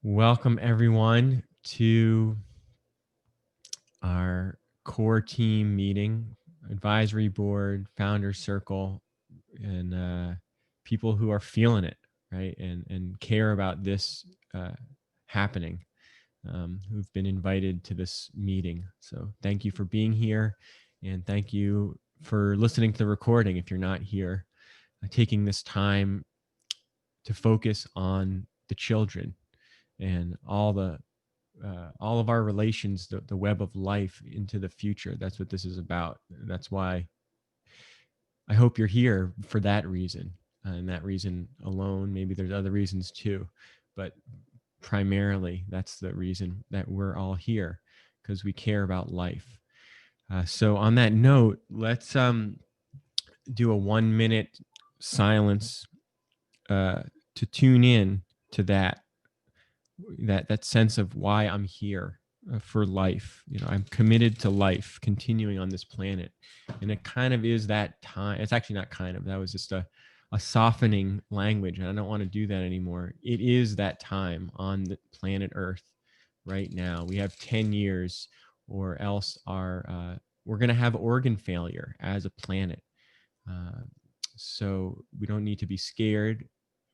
Welcome everyone to our core team meeting, advisory board, founder circle, and people who are feeling it, right? And care about this happening, who've been invited to this meeting. So thank you for being here, and thank you for listening to the recording if you're not here, taking this time to focus on the children and all of our relations, the web of life into the future. That's what this is about. That's why I hope you're here for that reason, and that reason alone. Maybe there's other reasons too, but primarily that's the reason that we're all here, because we care about life. So on that note, let's do a 1 minute silence to tune in to that sense of why I'm here, for life. I'm committed to life continuing on this planet, and it kind of is that time. It's actually not kind of, that was just a softening language, and I don't want to do that anymore. It is that time on the planet Earth right now. We have 10 years, or else we're going to have organ failure as a planet. So we don't need to be scared.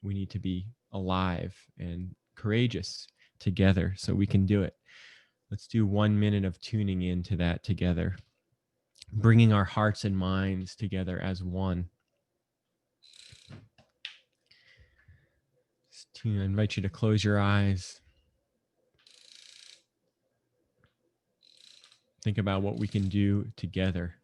We need to be alive and courageous together, so we can do it. Let's do 1 minute of tuning into that together, bringing our hearts and minds together as one. I invite you to close your eyes. Think about what we can do together.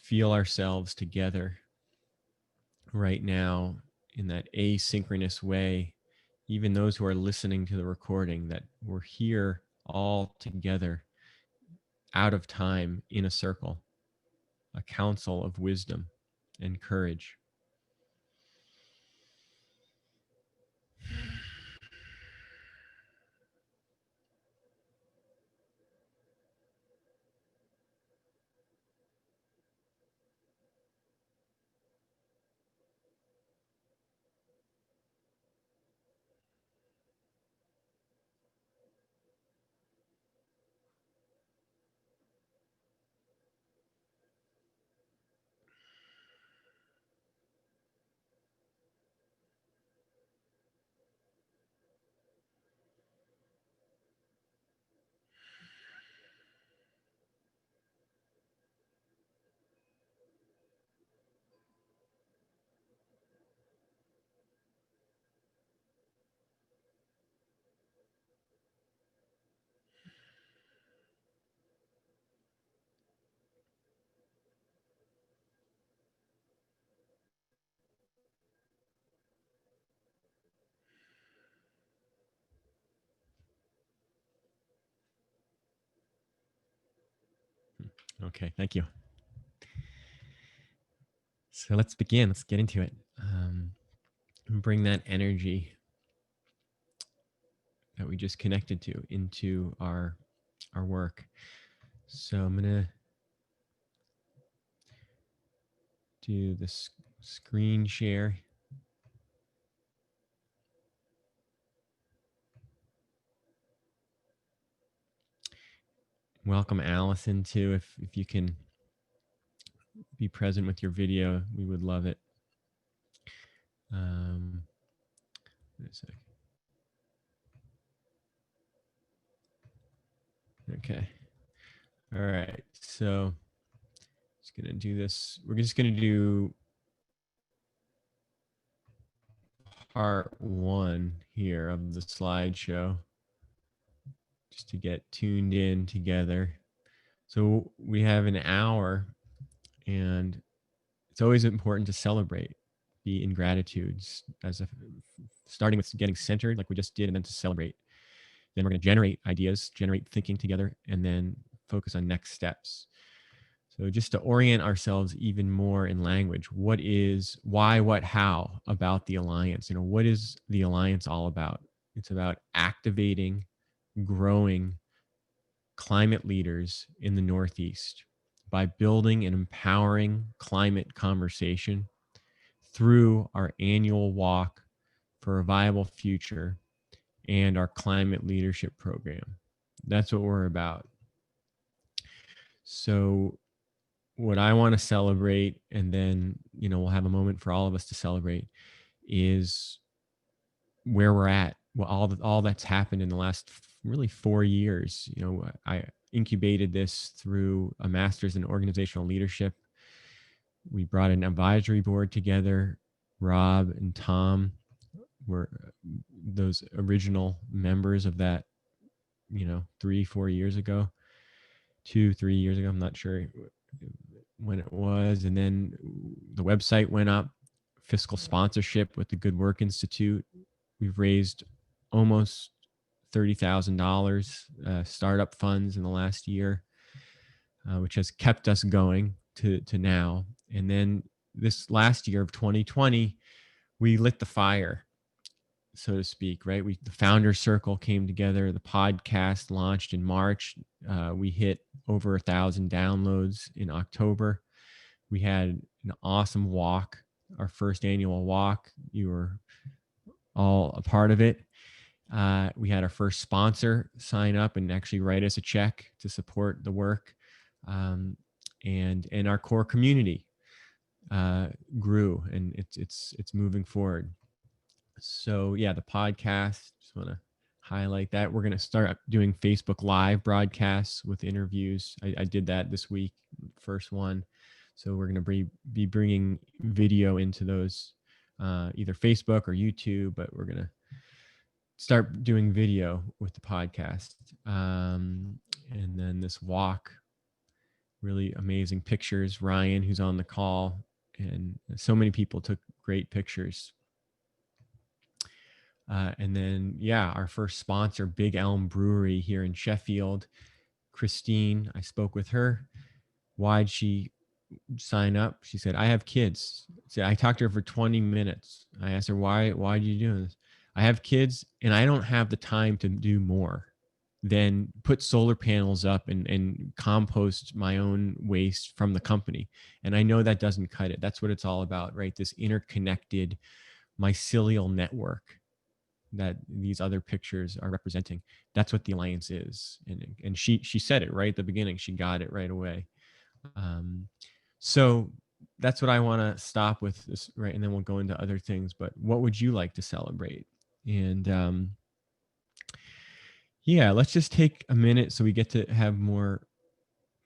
Feel ourselves together right now in that asynchronous way. Even those who are listening to the recording, that we're here all together, out of time, in a circle, a council of wisdom and courage. Okay, thank you. So let's begin. Let's get into it. Bring that energy that we just connected to into our work. So I'm gonna do this screen share. Welcome Allison too. If you can be present with your video, we would love it. Wait a sec. Okay. All right. So just gonna do this. We're just gonna do part one here of the slideshow, just to get tuned in together. So we have an hour, and it's always important to celebrate, be in gratitude, starting with getting centered like we just did, and then to celebrate. Then we're going to generate ideas, generate thinking together, and then focus on next steps. So just to orient ourselves even more in language, what is, why, what, how about the Alliance? What is the Alliance all about? It's about activating, growing climate leaders in the Northeast by building an empowering climate conversation through our annual walk for a viable future and our climate leadership program. That's what we're about. So, what I want to celebrate, and then, we'll have a moment for all of us to celebrate, is where we're at. Well, all that's happened in the last really 4 years. I incubated this through a master's in organizational leadership. We brought an advisory board together. Rob and Tom were those original members of that, 3-4 years ago, 2-3 years ago. I'm not sure when it was. And then the website went up, fiscal sponsorship with the Good Work Institute. We've raised almost $30,000 startup funds in the last year, which has kept us going to now. And then this last year of 2020, we lit the fire, so to speak, right? The Founder Circle came together. The podcast launched in March. We hit over 1,000 downloads in October. We had an awesome walk, our first annual walk. You were all a part of it. We had our first sponsor sign up and actually write us a check to support the work. And our core community grew, and it's moving forward. So yeah, the podcast, just want to highlight that. We're going to start doing Facebook Live broadcasts with interviews. I did that this week, first one. So we're going to be bringing video into those, either Facebook or YouTube, but we're going to start doing video with the podcast. And then this walk, really amazing pictures. Ryan, who's on the call, and so many people took great pictures. And then, yeah, our first sponsor, Big Elm Brewery here in Sheffield. Christine, I spoke with her. Why'd she sign up? She said, I have kids. So I talked to her for 20 minutes. I asked her, why did you do this? I have kids and I don't have the time to do more than put solar panels up and compost my own waste from the company. And I know that doesn't cut it. That's what it's all about, right? This interconnected mycelial network that these other pictures are representing. That's what the Alliance is. And she said it right at the beginning. She got it right away. So that's what I want to stop with this, right? And then we'll go into other things. But what would you like to celebrate? And yeah, let's just take a minute so we get to have more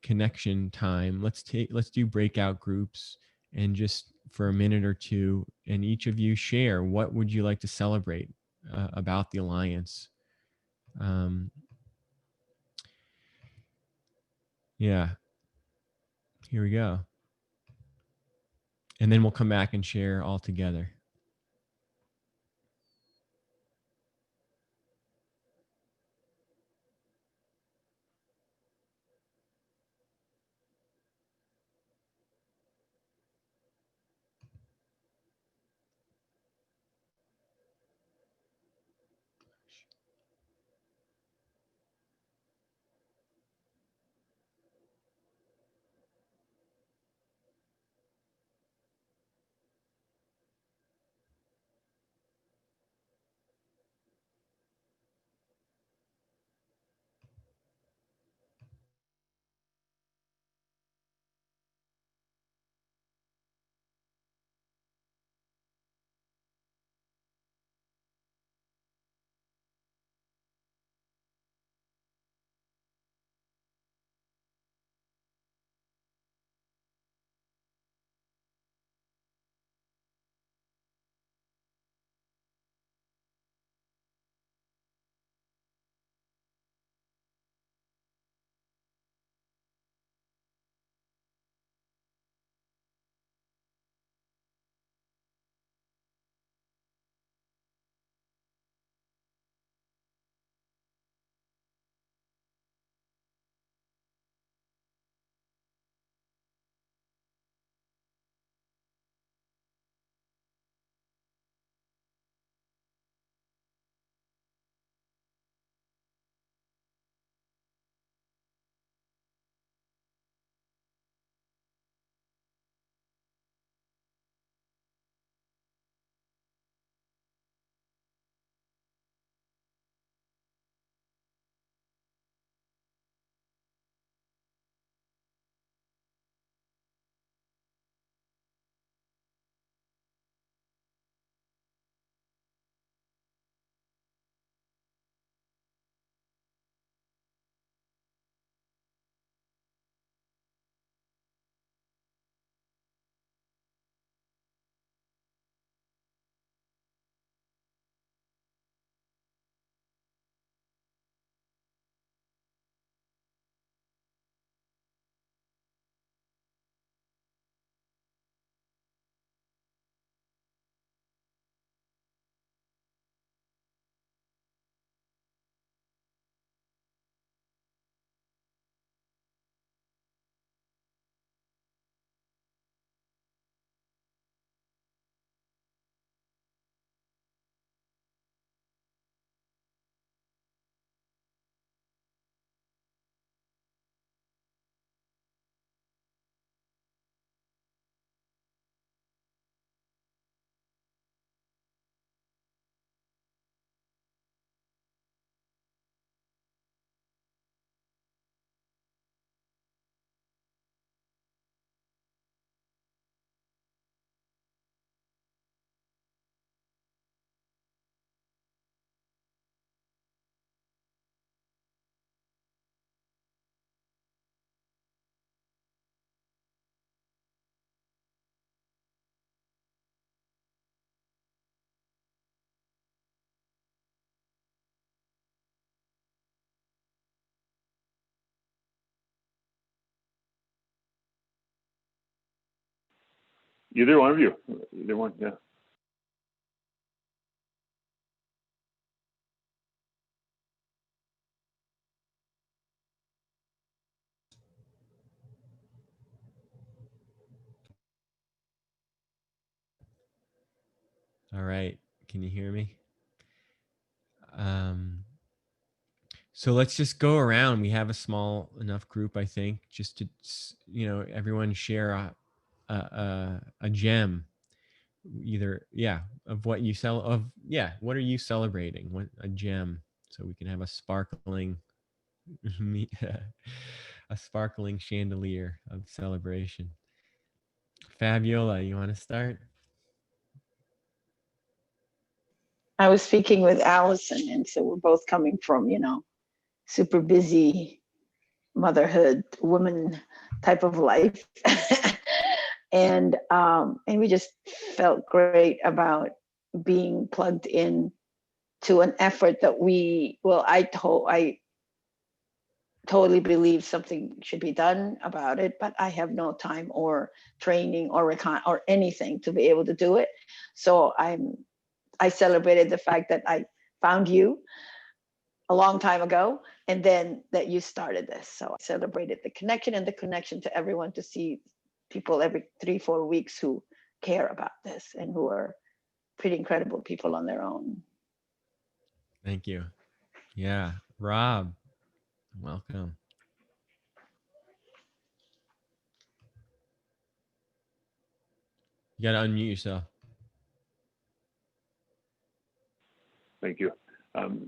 connection time. Let's do breakout groups, and just for a minute or two, and each of you share, what would you like to celebrate about the Alliance? Yeah, here we go. And then we'll come back and share all together. Either one of you, either one, yeah. All right. Can you hear me? So let's just go around. We have a small enough group, I think, just to, everyone share a gem, either, of what you what are you celebrating? What a gem. So we can have a sparkling, a sparkling chandelier of celebration. Fabiola, you want to start? I was speaking with Allison, and so we're both coming from, super busy motherhood, woman type of life. and we just felt great about being plugged in to an effort that I totally believe something should be done about it, but I have no time or training or anything to be able to do it. So I celebrated the fact that I found you a long time ago, and then that you started this. So I celebrated the connection and the connection to everyone, to see people every 3-4 weeks who care about this and who are pretty incredible people on their own. Thank you. Yeah. Rob, welcome. You got to unmute yourself. Thank you.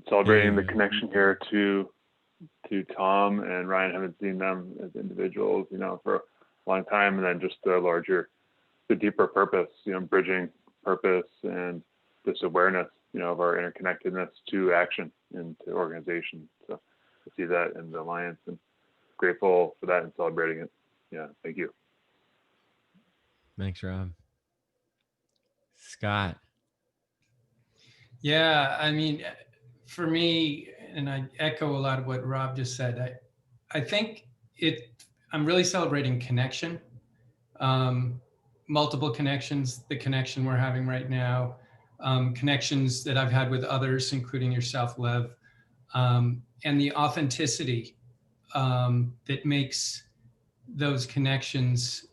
Celebrating the connection here to Tom and Ryan. Haven't seen them as individuals, for a long time, and then just the deeper purpose, bridging purpose and this awareness, of our interconnectedness to action and to organization. So to see that in the Alliance, and grateful for that and celebrating it. Yeah, thank you. Thanks, Rob. Scott. Yeah, I mean, for me, and I echo a lot of what Rob just said, I think I'm really celebrating connection, multiple connections, the connection we're having right now, connections that I've had with others, including yourself, Lev, and the authenticity that makes those connections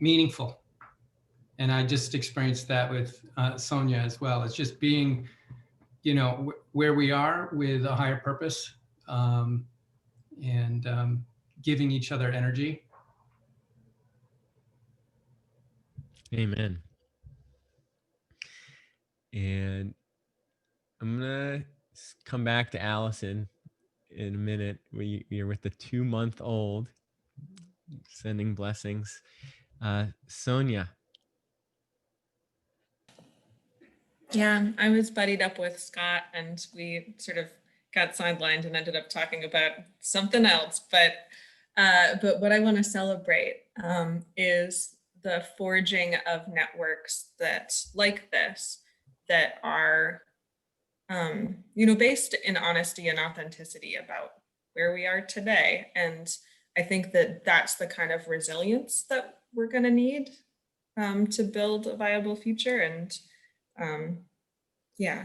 meaningful. And I just experienced that with Sonia as well. It's just being, where we are with a higher purpose, and giving each other energy. Amen. And I'm going to come back to Allison in a minute. You're with the 2-month-old, sending blessings. Sonia. Yeah, I was buddied up with Scott, and we sort of got sidelined and ended up talking about something else. But what I want to celebrate is the forging of networks that, like this, that are, based in honesty and authenticity about where we are today. And I think that that's the kind of resilience that we're going to need to build a viable future. And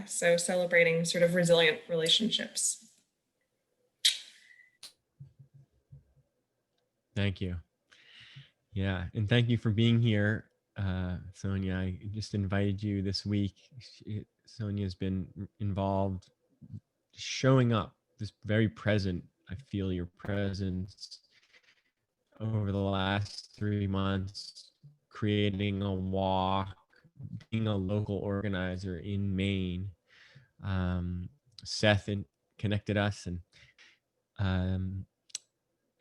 so celebrating sort of resilient relationships. Thank you. Yeah, and thank you for being here, Sonia. I just invited you this week. Sonia's been involved, showing up, just very present. I feel your presence over the last 3 months, creating a walk, being a local organizer in Maine. Seth connected us, and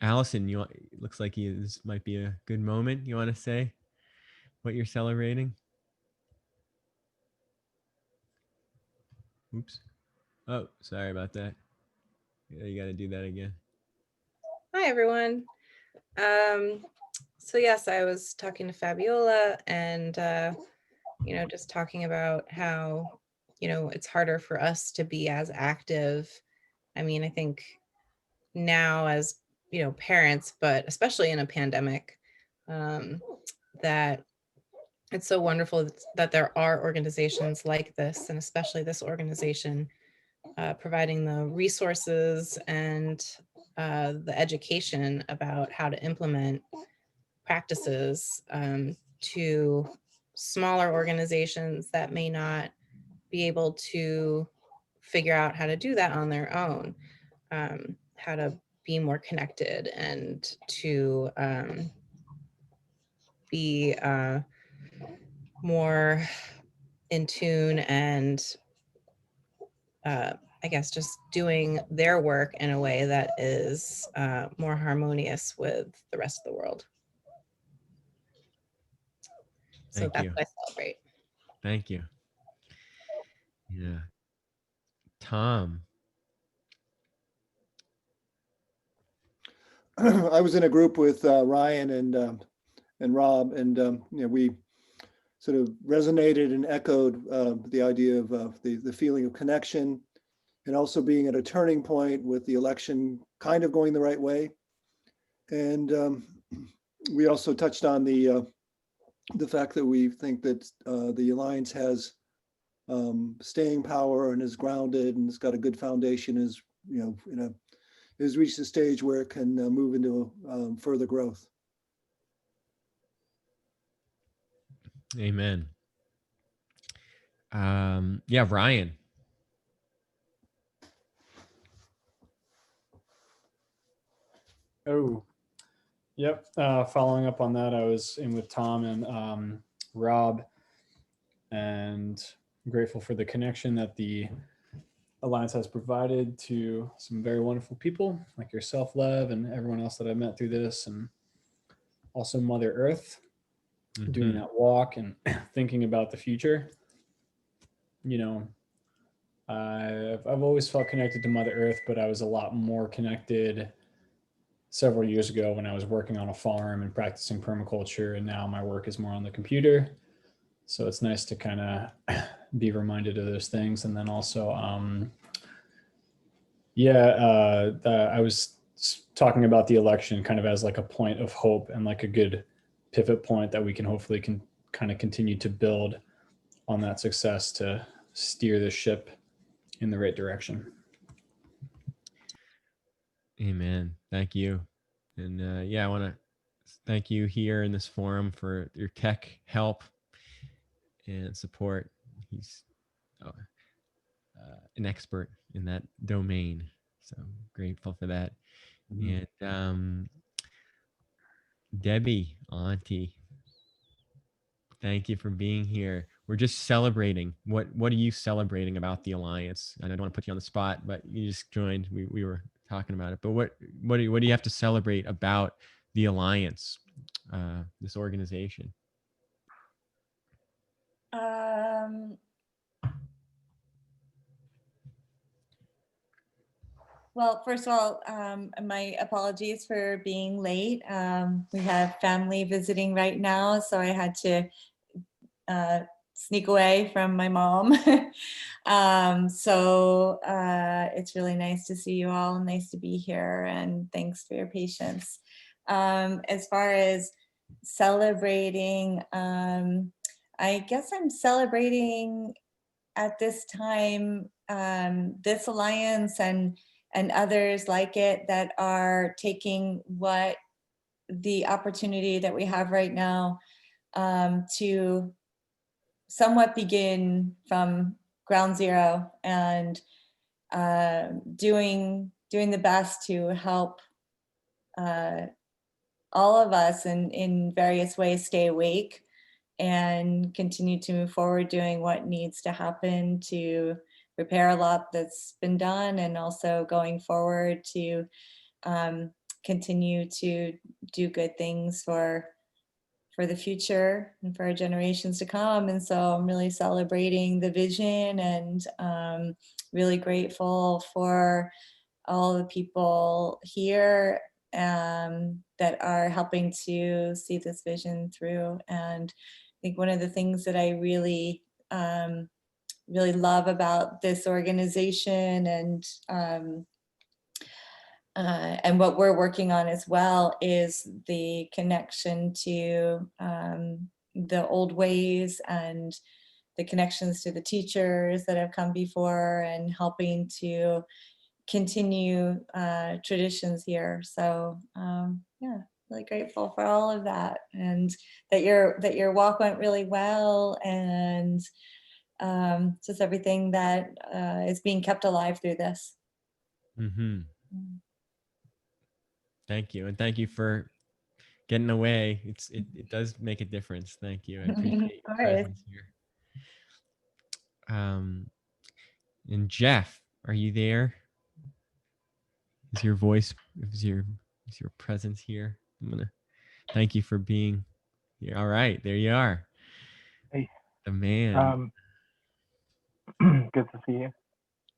Allison, it looks like this might be a good moment. You want to say what you're celebrating? Oops. Oh, sorry about that. Yeah, you got to do that again. Hi, everyone. So yes, I was talking to Fabiola and, just talking about how, it's harder for us to be as active. I mean, I think now as, parents, but especially in a pandemic, that it's so wonderful that there are organizations like this, and especially this organization, providing the resources and the education about how to implement practices to smaller organizations that may not be able to figure out how to do that on their own, how to be more connected and to be more in tune and I guess just doing their work in a way that is more harmonious with the rest of the world. So Thank that's you. what I celebrate. Thank you. Yeah. Tom. I was in a group with Ryan and Rob, and we sort of resonated and echoed the idea of the feeling of connection, and also being at a turning point with the election kind of going the right way. And we also touched on the fact that we think that the Alliance has staying power and is grounded and it's got a good foundation, is has reached a stage where it can move into further growth. Amen. Yeah, Ryan. Oh, yep. Following up on that, I was in with Tom and Rob, and I'm grateful for the connection that the Alliance has provided to some very wonderful people like yourself, Lev, and everyone else that I met through this, and also Mother Earth, doing that walk and thinking about the future. I've always felt connected to Mother Earth, but I was a lot more connected several years ago when I was working on a farm and practicing permaculture, and now my work is more on the computer. So it's nice to kind of be reminded of those things. And then also, I was talking about the election kind of as like a point of hope and like a good pivot point that we can hopefully kind of continue to build on that success to steer the ship in the right direction. Amen. Thank you. And I want to thank you here in this forum for your tech help and support. He's an expert in that domain, so I'm grateful for that. And Debbie, Auntie, thank you for being here. We're just celebrating. What are you celebrating about the Alliance? I don't want to put you on the spot, but you just joined. We were talking about it. But what do you have to celebrate about the Alliance, this organization? Well, first of all, my apologies for being late. We have family visiting right now, so I had to sneak away from my mom. So it's really nice to see you all, nice to be here, and thanks for your patience. As far as celebrating, I guess I'm celebrating at this time this Alliance and others like it that are taking what the opportunity that we have right now to somewhat begin from ground zero and doing the best to help all of us in various ways stay awake and continue to move forward doing what needs to happen to repair a lot that's been done, and also going forward to continue to do good things for the future and for our generations to come. And so I'm really celebrating the vision and really grateful for all the people here that are helping to see this vision through. And I think one of the things that I really love about this organization and And what we're working on as well is the connection to the old ways and the connections to the teachers that have come before, and helping to continue traditions here. So yeah, really grateful for all of that, and that your walk went really well, and just everything that is being kept alive through this. Mm-hmm. Thank you. And thank you for getting away. It does make a difference. Thank you. I appreciate your Of course. presence here. And Jeff, are you there? Is your voice, is your presence here? I'm gonna thank you for being here. All right, there you are. Hey. The man. Good to see you.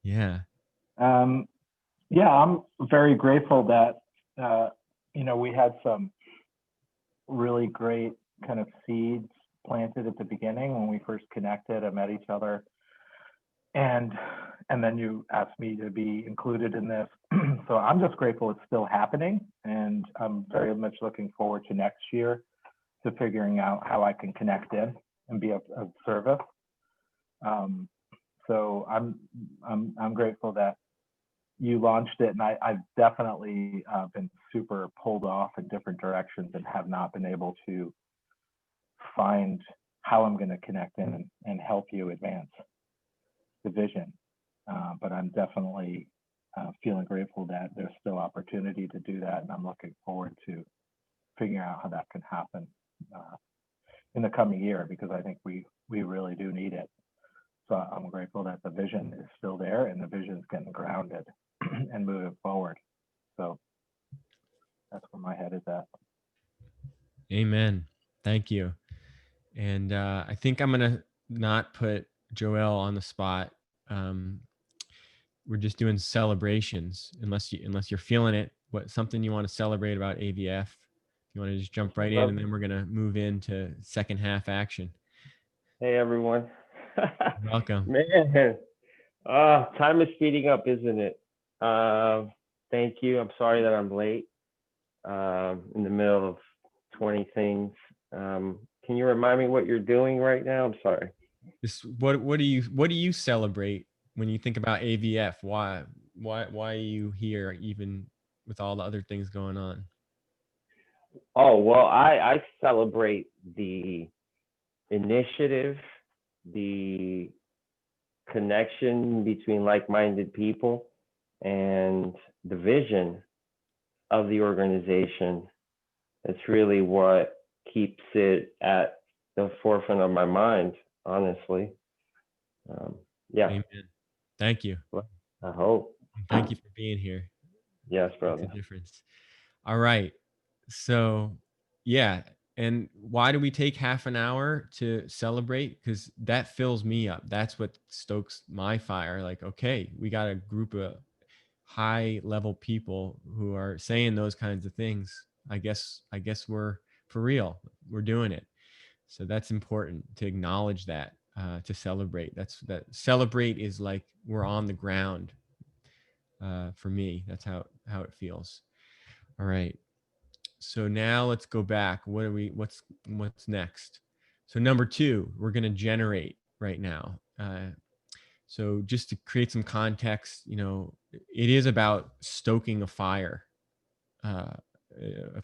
Yeah. Yeah, I'm very grateful that we had some really great kind of seeds planted at the beginning when we first connected and met each other, and then you asked me to be included in this. So I'm just grateful it's still happening, and I'm very much looking forward to next year to figuring out how I can connect in and be of service. So I'm grateful that you launched it, and I've definitely been super pulled off in different directions and have not been able to find how I'm going to connect in and help you advance the vision. But I'm definitely feeling grateful that there's still opportunity to do that, and I'm looking forward to figuring out how that can happen in the coming year, because I think we really do need it. So I'm grateful that the vision is still there and the vision is getting grounded and moving forward. So that's where my head is at. Amen. Thank you. And I think I'm gonna not put Joelle on the spot. We're just doing celebrations, unless you're feeling it. What something you want to celebrate about AVF? You want to just jump right in, and then we're gonna move into second half action. Hey everyone. Welcome. Man, time is speeding up, isn't it? Thank you. I'm sorry that I'm late. In the middle of 20 things. Can you remind me what you're doing right now? I'm sorry. What do you celebrate when you think about AVF? Why are you here, even with all the other things going on? Oh, well, I celebrate the initiative, the connection between like-minded people, and the vision of the organization. It's really what keeps it at the forefront of my mind, honestly. Yeah. Amen. Thank you. I hope. Thank you for being here. Yes, brother. Makes a difference. All right. So, yeah. And why do we take half an hour to celebrate? Because that fills me up. That's what stokes my fire. Like, okay, we got a group of high level people who are saying those kinds of things. I guess we're for real. We're doing it. So that's important to acknowledge that, to celebrate. That celebrate is like we're on the ground. For me, that's how it feels. All right. So now let's go back. What's next? So number 2, we're going to generate right now. So just to create some context, it is about stoking a fire, a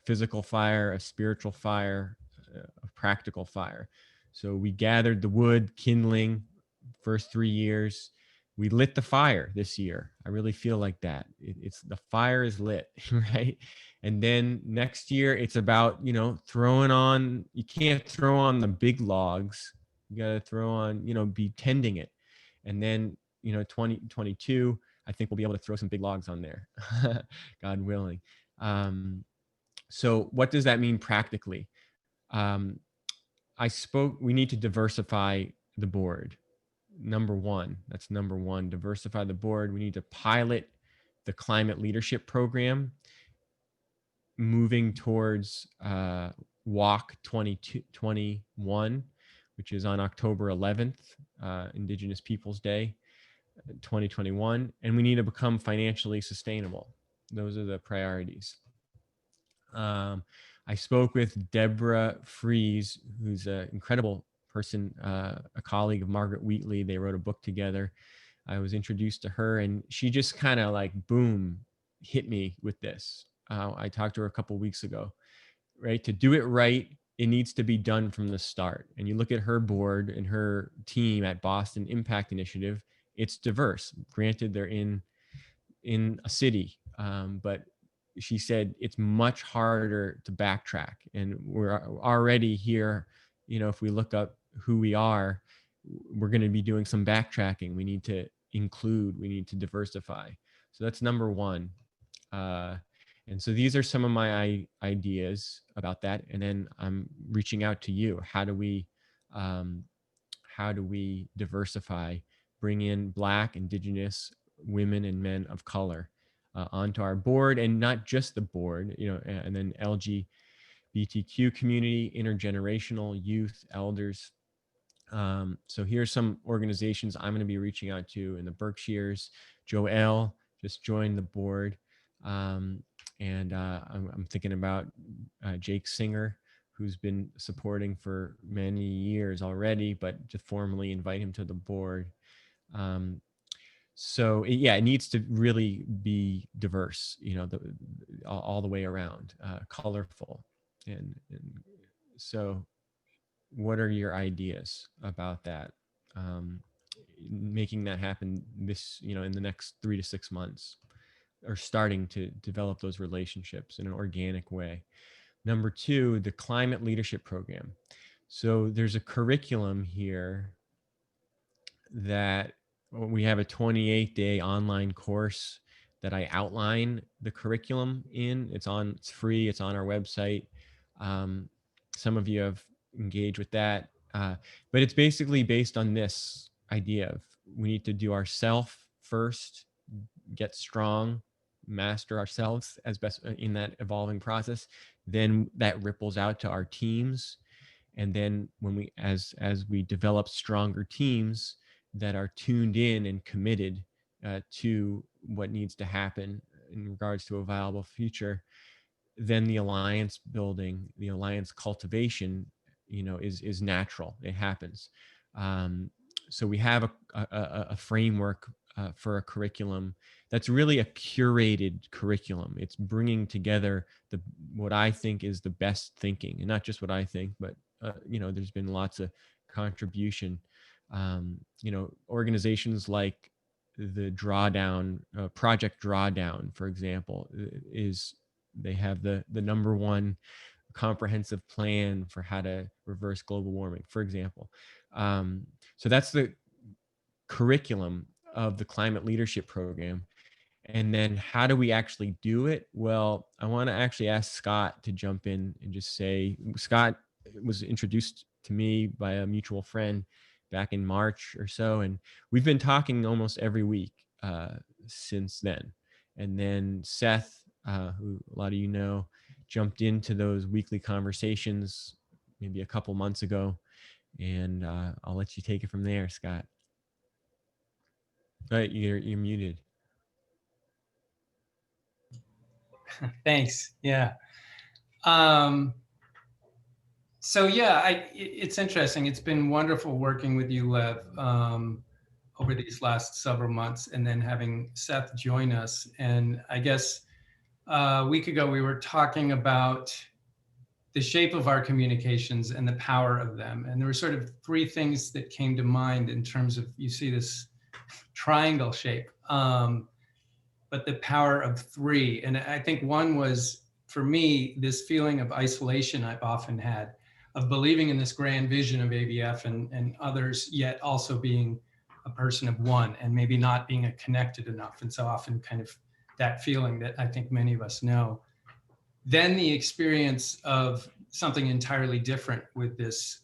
physical fire, a spiritual fire, a practical fire. So we gathered the wood, kindling, first 3 years. We lit the fire this year. I really feel like that. It's the fire is lit, right? And then next year, it's about, throwing on, you can't throw on the big logs. You got to throw on, be tending it. And then, 2022, I think we'll be able to throw some big logs on there, God willing. So what does that mean practically? We need to diversify the board. Number one, diversify the board. We need to pilot the climate leadership program, moving towards Walk 2021, which is on October 11th, Indigenous Peoples Day, 2021. And we need to become financially sustainable. Those are the priorities. I spoke with Deborah Fries, who's an incredible person, a colleague of Margaret Wheatley. They wrote a book together. I was introduced to her, and she just kind of like, boom, hit me with this. I talked to her a couple weeks ago, right? To do it right, it needs to be done from the start. And you look at her board and her team at Boston Impact Initiative, it's diverse. Granted, they're in a city, but she said it's much harder to backtrack. And we're already here, you know, if we look up who we are, we're going to be doing some backtracking. We need to include, we need to diversify. So that's number one. And so these are some of my ideas about that. And then I'm reaching out to you. How do we diversify, bring in Black, Indigenous, women and men of color onto our board, and not just the board, you know, and then LGBTQ community, intergenerational, youth, elders. So here's some organizations I'm going to be reaching out to in the Berkshires. Joelle just joined the board. And I'm thinking about Jake Singer, who's been supporting for many years already, but to formally invite him to the board. So it needs to really be diverse, you know, all the way around, colorful. And so what are your ideas about that? Making that happen this, you know, in the next 3 to 6 months, or starting to develop those relationships in an organic way. Number two, the Climate Leadership Program. So there's a curriculum here that we have a 28-day online course that I outline the curriculum in. It's free, it's on our website. Some of you have engaged with that, but it's basically based on this idea of we need to do ourself first, get strong, master ourselves as best in that evolving process. Then that ripples out to our teams. And then when we, as we develop stronger teams that are tuned in and committed to what needs to happen in regards to a viable future, then the alliance building, the alliance cultivation, you know, is natural. It happens. So we have a framework for a curriculum that's really a curated curriculum. It's bringing together what I think is the best thinking, and not just what I think, but you know, there's been lots of contribution. You know, organizations like the Drawdown, Project Drawdown, for example, they have the number one comprehensive plan for how to reverse global warming, for example. So that's the curriculum of the Climate Leadership Program. And then how do we actually do it? Well, I want to actually ask Scott to jump in and just say, Scott was introduced to me by a mutual friend back in March or so, and we've been talking almost every week since then. And then Seth, who a lot of you know, jumped into those weekly conversations maybe a couple months ago, and I'll let you take it from there, Scott. Right, you're muted. Thanks. Yeah. So yeah, it's interesting. It's been wonderful working with you, Lev, over these last several months, and then having Seth join us. And I guess a week ago we were talking about the shape of our communications and the power of them. And there were sort of three things that came to mind in terms of, you see this triangle shape, but the power of three. And I think one was, for me, this feeling of isolation I've often had, of believing in this grand vision of ABF and others, yet also being a person of one and maybe not being connected enough. And so often kind of that feeling that I think many of us know. Then the experience of something entirely different with this,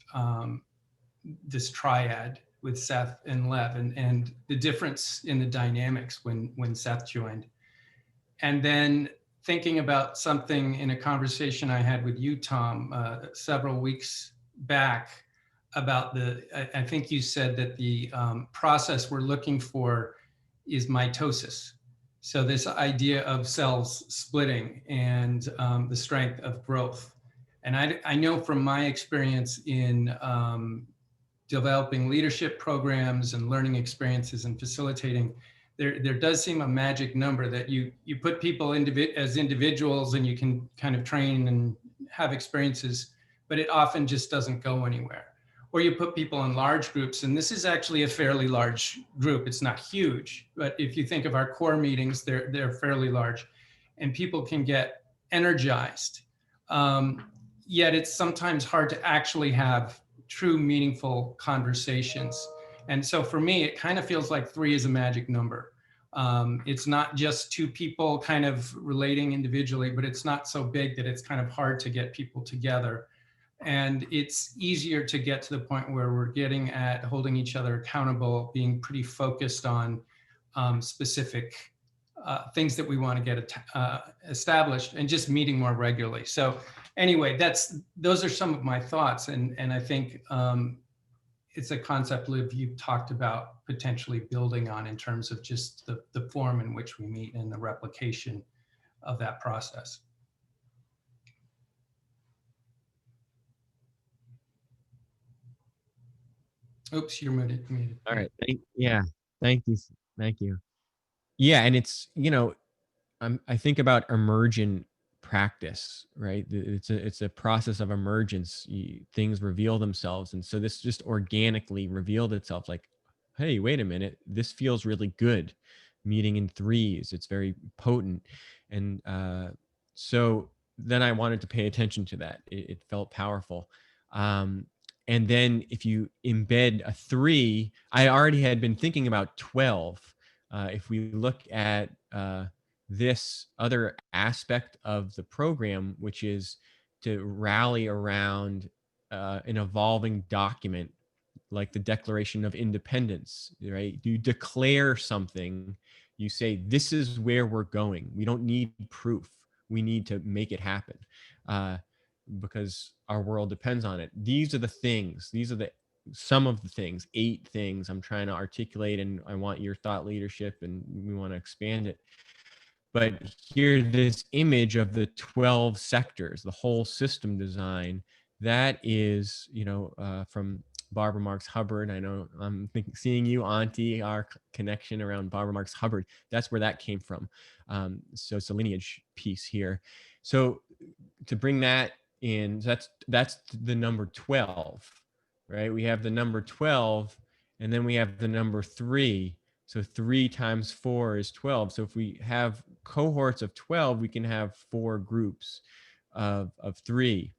this triad with Seth and Lev, and the difference in the dynamics when Seth joined. And then thinking about something in a conversation I had with you, Tom, several weeks back about I think you said that the process we're looking for is mitosis. So this idea of cells splitting and the strength of growth. And I know from my experience in developing leadership programs and learning experiences and facilitating, there does seem a magic number that you put people as individuals and you can kind of train and have experiences, but it often just doesn't go anywhere. Or you put people in large groups, and this is actually a fairly large group. It's not huge, but if you think of our core meetings, they're fairly large, and people can get energized. Yet it's sometimes hard to actually have true meaningful conversations. And so for me, it kind of feels like 3 is a magic number. It's not just 2 people kind of relating individually, but it's not so big that it's kind of hard to get people together. And it's easier to get to the point where we're getting at holding each other accountable, being pretty focused on specific things that we want to get established, and just meeting more regularly. So anyway, those are some of my thoughts. And I think it's a concept, Liv, you talked about potentially building on in terms of just the form in which we meet and the replication of that process. Oops, you're muted. All right. Yeah. Thank you. Thank you. Yeah. And it's, I think about emergent practice, right? It's a process of emergence. Things reveal themselves. And so this just organically revealed itself like, hey, wait a minute, this feels really good. Meeting in 3s, it's very potent. And so then I wanted to pay attention to that. It felt powerful. And then if you embed a 3, I already had been thinking about 12. If we look at this other aspect of the program, which is to rally around an evolving document like the Declaration of Independence, right? You declare something, you say, this is where we're going. We don't need proof. We need to make it happen because our world depends on it. These are the things, some of the things, 8 things I'm trying to articulate, and I want your thought leadership, and we want to expand it. But here, this image of the 12 sectors, the whole system design, that is, from Barbara Marx Hubbard. I know I'm seeing you, Auntie, our connection around Barbara Marx Hubbard. That's where that came from. So it's a lineage piece here. So to bring that in, that's the number 12, right? We have the number 12, and then we have the number 3. So 3 times 4 is 12. So if we have cohorts of 12, we can have 4 groups of 3.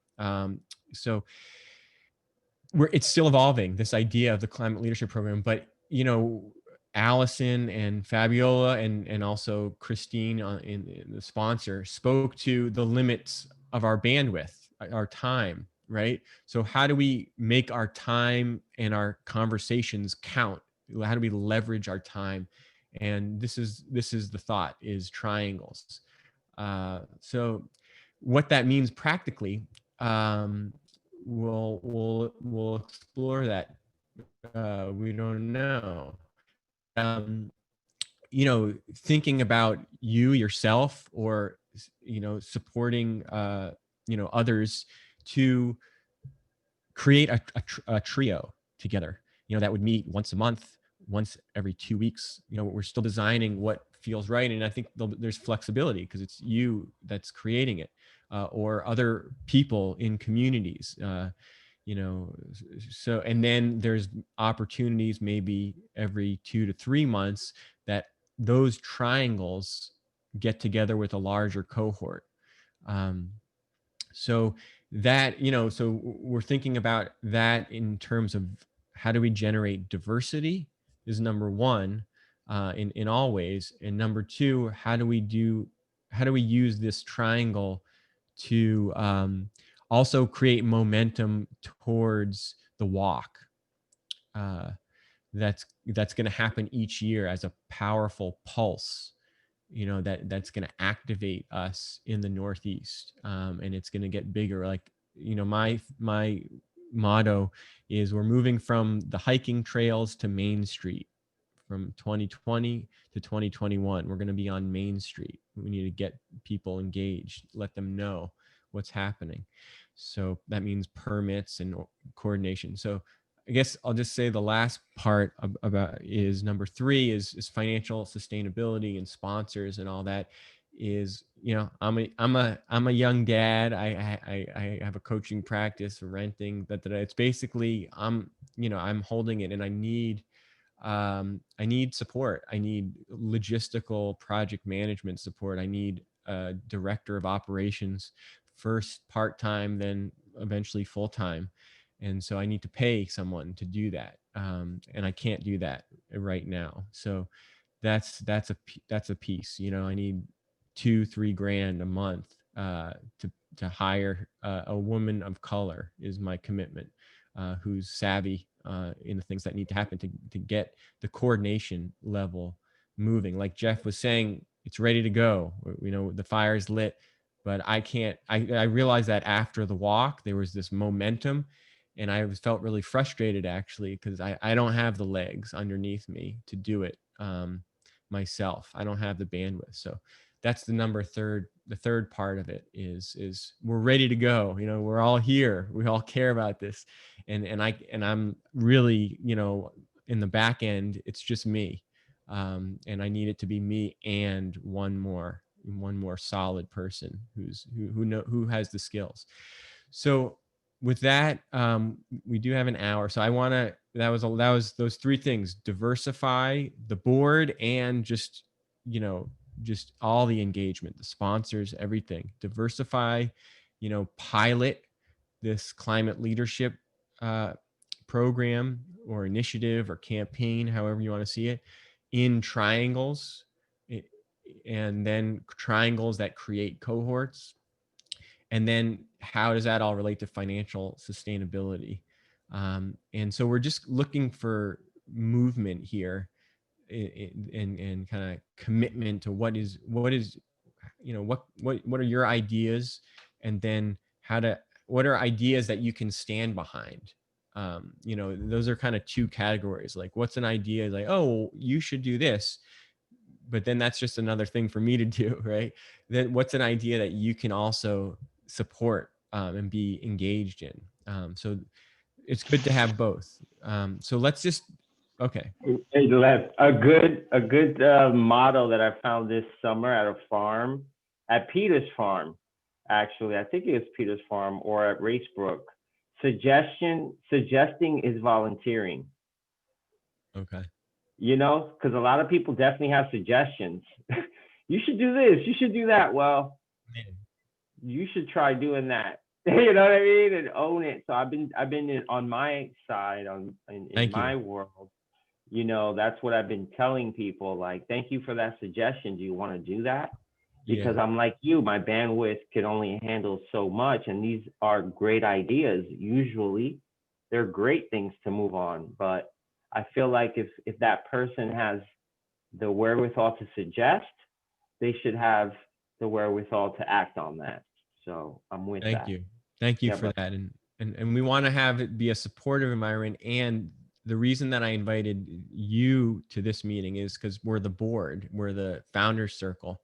So it's still evolving, this idea of the climate leadership program. But Allison and Fabiola and also Christine in the sponsor spoke to the limits of our bandwidth, our time, right? So how do we make our time and our conversations count? How do we leverage our time? And this is the thought, is triangles. So what that means practically, we'll explore that. We don't know. Thinking about you yourself, or supporting others to create a trio together, that would meet once a month, once every 2 weeks. We're still designing what feels right, and I think there's flexibility because it's you that's creating it, or other people in communities. So, and then there's opportunities maybe every 2 to 3 months that those triangles get together with a larger cohort. So that, so we're thinking about that in terms of how do we generate diversity is number 1 in all ways. And number 2, how do we use this triangle to also create momentum towards the walk that's going to happen each year as a powerful pulse, that's going to activate us in the Northeast, and it's going to get bigger. Like, my motto is we're moving from the hiking trails to Main Street, from 2020 to 2021. We're going to be on Main Street. We need to get people engaged, let them know what's happening. So that means permits and coordination. So I guess I'll just say the last part about is number 3 is financial sustainability and sponsors and all that. Is, you know, I'm a young dad. I have a coaching practice, renting that it's basically I'm holding it, and I need support. I need logistical project management support. I need a director of operations, first part-time, then eventually full-time. And so I need to pay someone to do that. And I can't do that right now. So that's a piece, you know. I need $2-3 grand a month to hire a woman of color is my commitment, who's savvy in the things that need to happen to get the coordination level moving. Like Jeff was saying, it's ready to go. You know, the fire's lit, but I realized that after the walk, there was this momentum, and I felt really frustrated actually, because I don't have the legs underneath me to do it myself. I don't have the bandwidth. So that's the third part of it is we're ready to go. You know, we're all here. We all care about this. And I'm really, you know, in the back end, it's just me. And I need it to be me and one more solid person who has the skills. So with that, we do have an hour. So that was those 3 things: diversify the board, and just all the engagement, the sponsors, everything. Diversify, pilot this climate leadership program or initiative or campaign, however you want to see it, in triangles, and then triangles that create cohorts. And then how does that all relate to financial sustainability? And so we're just looking for movement here, and kind of commitment to what are your ideas, and then what are ideas that you can stand behind. Those are kind of 2 categories. Like, what's an idea, like, oh, you should do this, but then that's just another thing for me to do, right? Then what's an idea that you can also support and be engaged in? So it's good to have both. So let's just, okay. Hey, Lev, a good model that I found this summer at a farm, at Peter's Farm, actually. I think it was Peter's Farm or at Racebrook. Suggesting is volunteering. Okay. You know, because a lot of people definitely have suggestions. You should do this, you should do that. Well, you should try doing that. You know what I mean? And own it. So I've been on my side, in my world, you know, that's what I've been telling people, like, thank you for that suggestion. Do you want to do that? Because I'm like you, my bandwidth can only handle so much. And these are great ideas. Usually they're great things to move on. But I feel like if that person has the wherewithal to suggest, they should have the wherewithal to act on that. So I'm with that. Thank you for that. And we want to have it be a supportive environment. And the reason that I invited you to this meeting is because we're the board, we're the Founders Circle.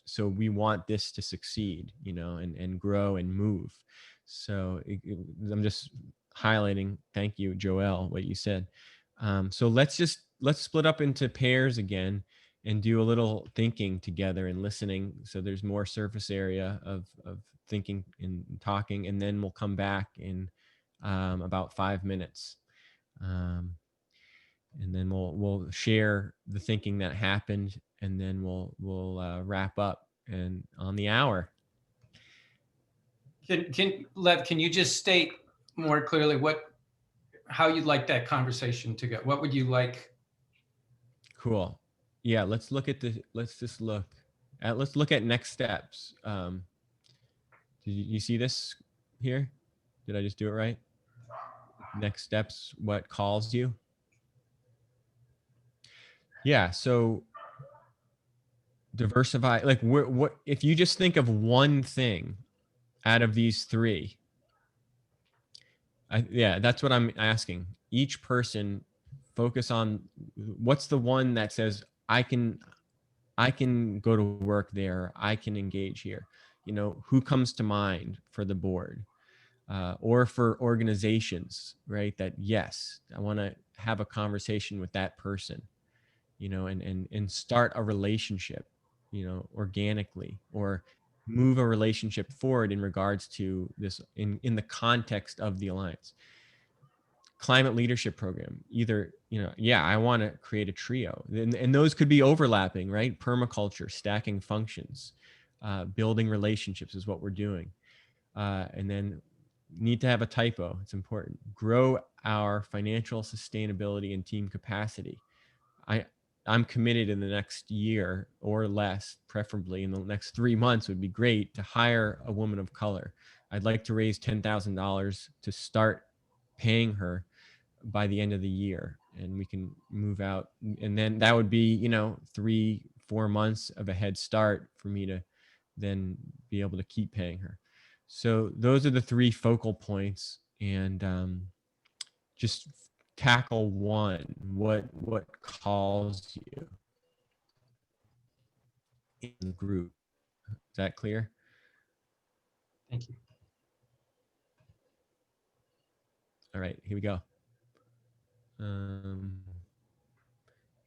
So we want this to succeed, and grow and move. So I'm just highlighting, thank you, Joel, what you said. So let's split up into pairs again and do a little thinking together and listening. So there's more surface area of thinking and talking, and then we'll come back in about 5 minutes. And then we'll share the thinking that happened, and then we'll wrap up and on the hour. Lev, can you just state more clearly how you'd like that conversation to go? What would you like? Cool. Yeah, let's look at next steps. Did you see this here? Did I just do it right? Next steps, what calls you? Yeah, so diversify, like what if you just think of one thing out of these 3? That's what I'm asking. Each person focus on what's the one that says I can go to work there, I can engage here. You know, who comes to mind for the board, or for organizations, right? That yes, I want to have a conversation with that person, you know, and start a relationship, you know, organically, or move a relationship forward in regards to this in the context of the alliance. Climate leadership program, either, you know, yeah, I want to create a trio, and those could be overlapping, right? Permaculture, stacking functions, building relationships is what we're doing. And then need to have a typo. It's important. Grow our financial sustainability and team capacity. I'm committed in the next year or less, preferably in the next 3 months would be great, to hire a woman of color. I'd like to raise $10,000 to start paying her by the end of the year, and we can move out. And then that would be, you know, 3-4 months of a head start for me to then be able to keep paying her. So those are the 3 focal points, and just tackle one. What calls you in the group? Is that clear? Thank you. All right, here we go.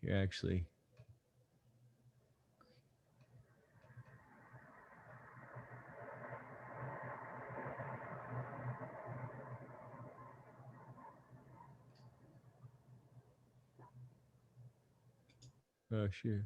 Here actually. Oh, sure.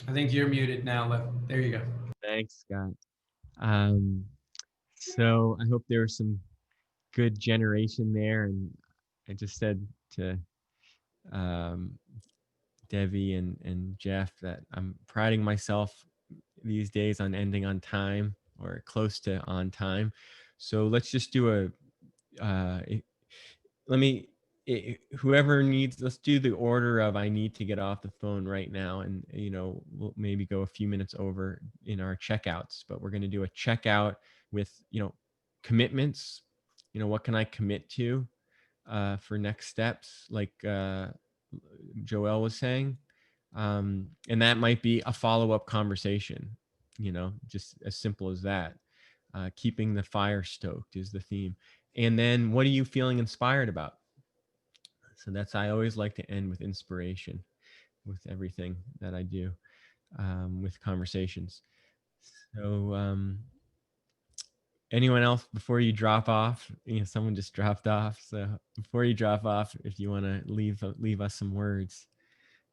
I think you're muted now, Lev. There you go. Thanks, Scott. So I hope there was some good generation there. And I just said to Debbie and Jeff that I'm priding myself these days on ending on time or close to on time. So let's just do whoever needs, let's do the order of I need to get off the phone right now. And, we'll maybe go a few minutes over in our checkouts, but we're going to do a checkout with, commitments. What can I commit to for next steps? Like Joelle was saying. And that might be a follow-up conversation, just as simple as that. Keeping the fire stoked is the theme. And then what are you feeling inspired about? So I always like to end with inspiration with everything that I do with conversations. So anyone else before you drop off? Someone just dropped off. So before you drop off, if you want to leave us some words.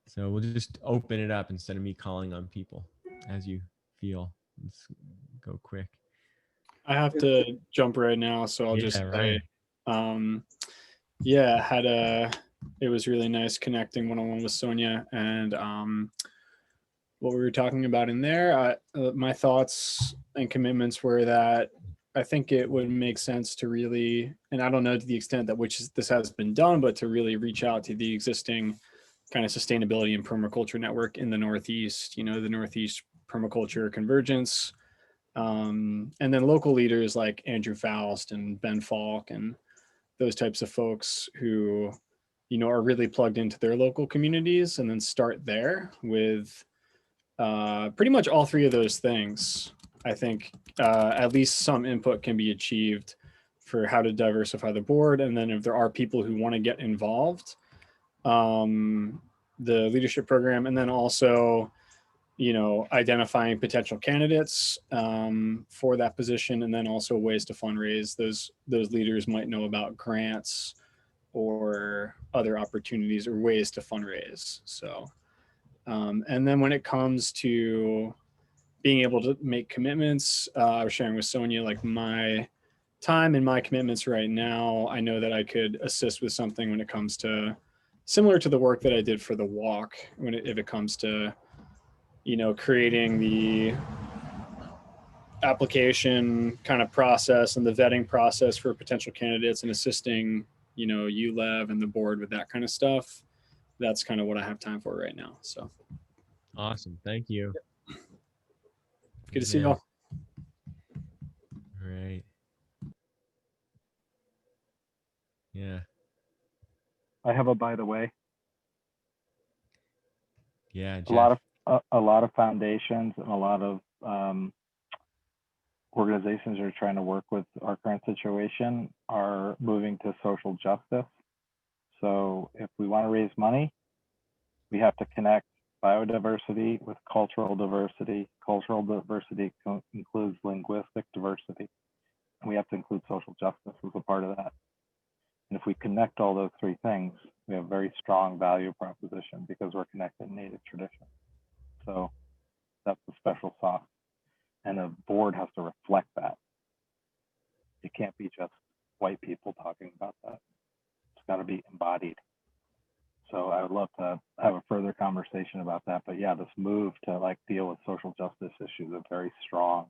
So we'll just open it up instead of me calling on people as you feel. Let's go quick. I have to jump right now, so I'll just say, right. It was really nice connecting one-on-one with Sonia, and what we were talking about in there, my thoughts and commitments were that I think it would make sense to really, and I don't know to the extent that this has been done, but to really reach out to the existing kind of sustainability and permaculture network in the Northeast, the Northeast Permaculture Convergence, and then local leaders like Andrew Faust and Ben Falk and those types of folks who, are really plugged into their local communities, and then start there with pretty much all three of those things. I think at least some input can be achieved for how to diversify the board. And then if there are people who want to get involved, the leadership program, and then also, identifying potential candidates for that position, and then also ways to fundraise. Those leaders might know about grants or other opportunities or ways to fundraise. So, and then when it comes to being able to make commitments, I was sharing with Sonia, like my time and my commitments right now, I know that I could assist with something when it comes to similar to the work that I did for the walk, if it comes to, creating the application kind of process and the vetting process for potential candidates and assisting, you, Lev, and the board with that kind of stuff. That's kind of what I have time for right now. So awesome. Thank you. Good to see you all. All right. Yeah. I have a by the way. Yeah, Jeff. A lot of foundations and a lot of organizations are trying to work with our current situation are moving to social justice. So if we want to raise money, we have to connect biodiversity with cultural diversity. Cultural diversity includes linguistic diversity. And we have to include social justice as a part of that. And if we connect all those three things, we have a very strong value proposition because we're connected in native tradition. So that's the special sauce. And a board has to reflect that. It can't be just white people talking about that. It's got to be embodied. So I would love to have a further conversation about that. But yeah, this move to deal with social justice issues is very strong.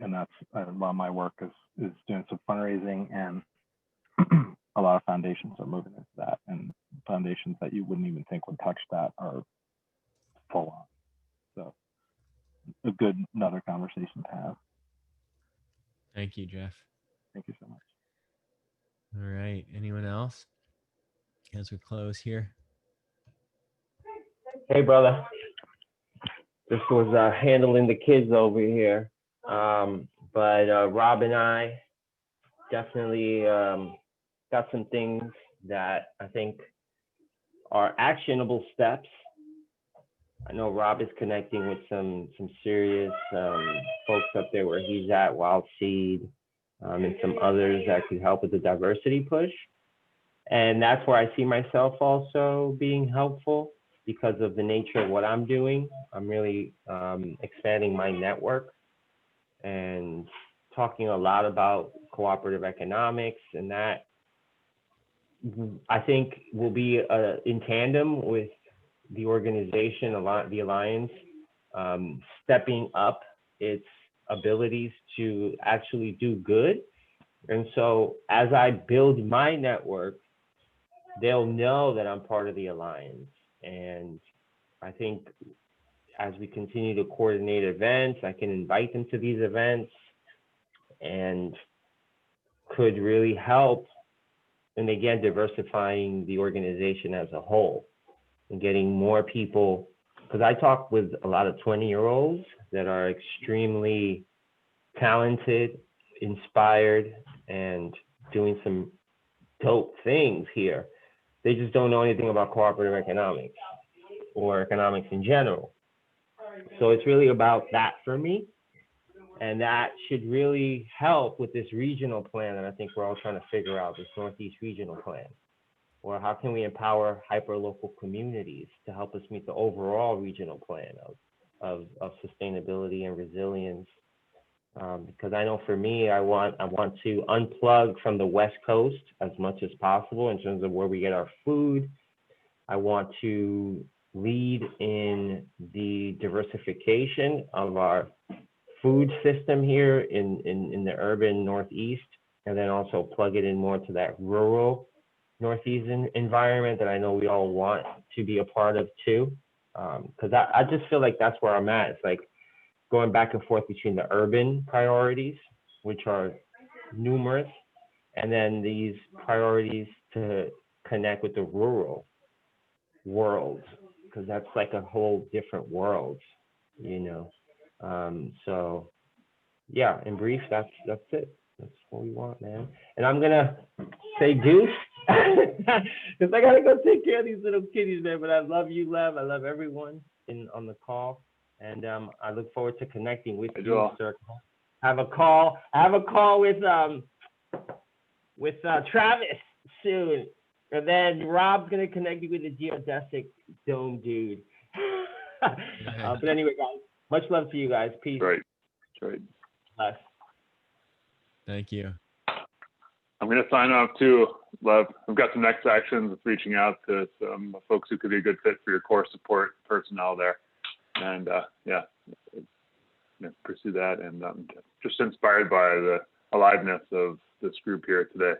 And that's a lot of my work is doing some fundraising, and a lot of foundations are moving into that, and foundations that you wouldn't even think would touch that are full on. So another conversation to have. Thank you, Jeff. Thank you so much. All right. Anyone else? As we close here. Hey, brother. This was handling the kids over here. But Rob and I definitely got some things that I think are actionable steps. I know Rob is connecting with some serious folks up there where he's at, Wild Seed, and some others that could help with the diversity push. And that's where I see myself also being helpful. because of the nature of what I'm doing. I'm really expanding my network and talking a lot about cooperative economics, and that I think will be in tandem with the organization, the Alliance, stepping up its abilities to actually do good. And so as I build my network, they'll know that I'm part of the Alliance. And I think as we continue to coordinate events, I can invite them to these events and could really help. And again, diversifying the organization as a whole and getting more people, because I talk with a lot of 20-year-olds that are extremely talented, inspired, and doing some dope things here. They just don't know anything about cooperative economics or economics in general. So it's really about that for me. And that should really help with this regional plan that I think we're all trying to figure out, this Northeast regional plan. Or how can we empower hyper-local communities to help us meet the overall regional plan of sustainability and resilience? Because I know for me, I want to unplug from the West Coast as much as possible in terms of where we get our food. I want to lead in the diversification of our food system here in the urban Northeast, and then also plug it in more to that rural Northeast environment that I know we all want to be a part of too. Because I just feel like that's where I'm at. It's like going back and forth between the urban priorities, which are numerous, and then these priorities to connect with the rural world, because that's like a whole different world, you know. So yeah, in brief, that's it. That's what we want, man. And I'm gonna say deuce because I gotta go take care of these little kitties, man. But I love you, Lev. I love everyone on the call, and I look forward to connecting with you, sir. I have a call with Travis soon, and then Rob's gonna connect you with the geodesic dome dude. But anyway, guys, much love to you guys. Peace. Right. Thank you. I'm going to sign off too, Lev. I've got some next actions with reaching out to some folks who could be a good fit for your core support personnel there. And pursue that. And just inspired by the aliveness of this group here today.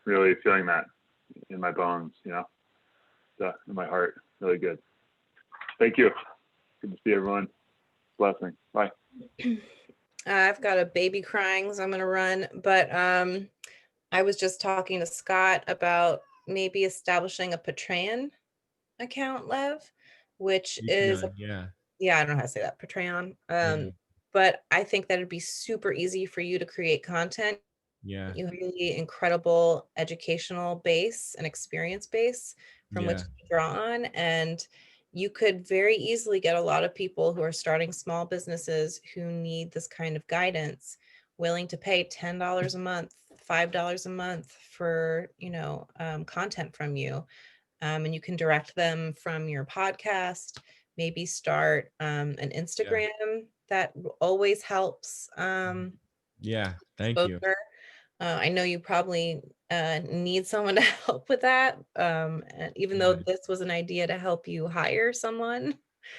Really feeling that in my bones, in my heart. Really good. Thank you. Good to see everyone. Blessing. Bye. I've got a baby crying, so I'm going to run. But I was just talking to Scott about maybe establishing a Patreon account, Lev, which is, I don't know how to say that, Patreon. But I think that it'd be super easy for you to create content. Yeah. You have a really incredible educational base and experience base from which to draw on. And you could very easily get a lot of people who are starting small businesses who need this kind of guidance, willing to pay $10 a month, $5 a month for, content from you. And you can direct them from your podcast, maybe start an Instagram that always helps. Thank you. I know you probably need someone to help with that, even though this was an idea to help you hire someone.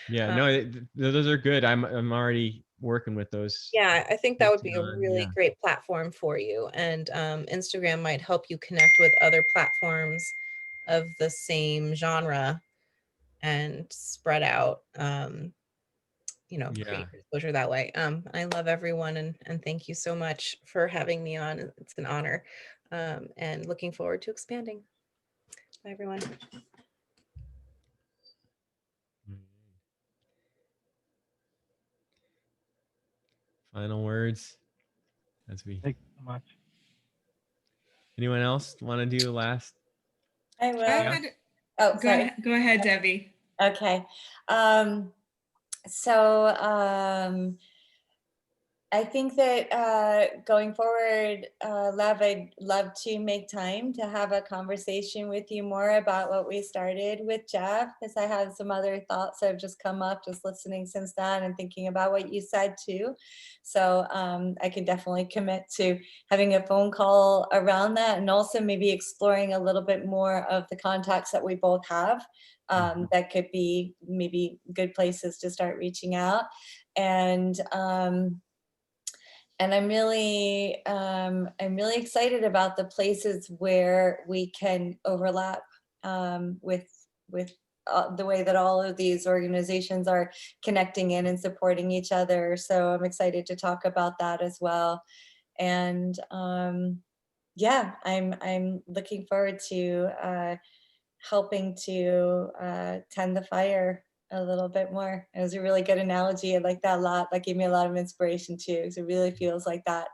Those are good. I'm already working with those. Yeah, I think that would be a really great platform for you. And Instagram might help you connect with other platforms of the same genre and spread out, create exposure that way. I love everyone and thank you so much for having me on. It's an honor, and looking forward to expanding. Bye, everyone. Final words as we. Thank you so much. Anyone else want to do last? I will. Go ahead, Debbie. Okay. I think that going forward, Lev, I'd love to make time to have a conversation with you more about what we started with Jeff, because I have some other thoughts that have just come up just listening since then and thinking about what you said too. So I can definitely commit to having a phone call around that, and also maybe exploring a little bit more of the contacts that we both have. That could be maybe good places to start reaching out. And I'm really excited about the places where we can overlap with the way that all of these organizations are connecting in and supporting each other. So I'm excited to talk about that as well. And yeah, I'm looking forward to helping to tend the fire a little bit more. It was a really good analogy. I like that a lot. That gave me a lot of inspiration too, because it really feels like that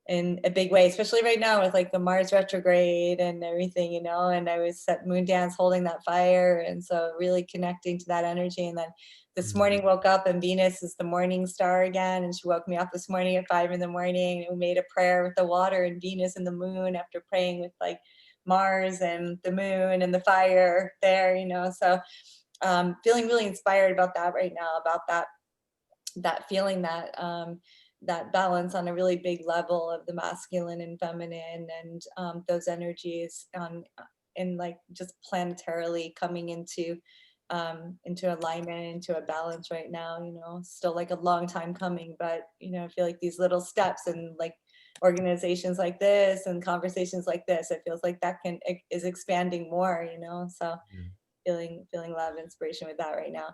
in a big way, especially right now with like the Mars retrograde and everything, you know. And I was at Moondance holding that fire, and so really connecting to that energy. And then this morning woke up and Venus is the morning star again, and she woke me up this morning at 5 in the morning, and we made a prayer with the water and Venus and the moon after praying with like Mars and the moon and the fire there, you know. So feeling really inspired about that right now, about that feeling, that balance on a really big level of the masculine and feminine, and those energies in like just planetarily coming into alignment, into a balance right now, you know. Still like a long time coming, but you know, I feel like these little steps and like organizations like this and conversations like this, it feels like that is expanding more, you know. So feeling a lot of inspiration with that right now.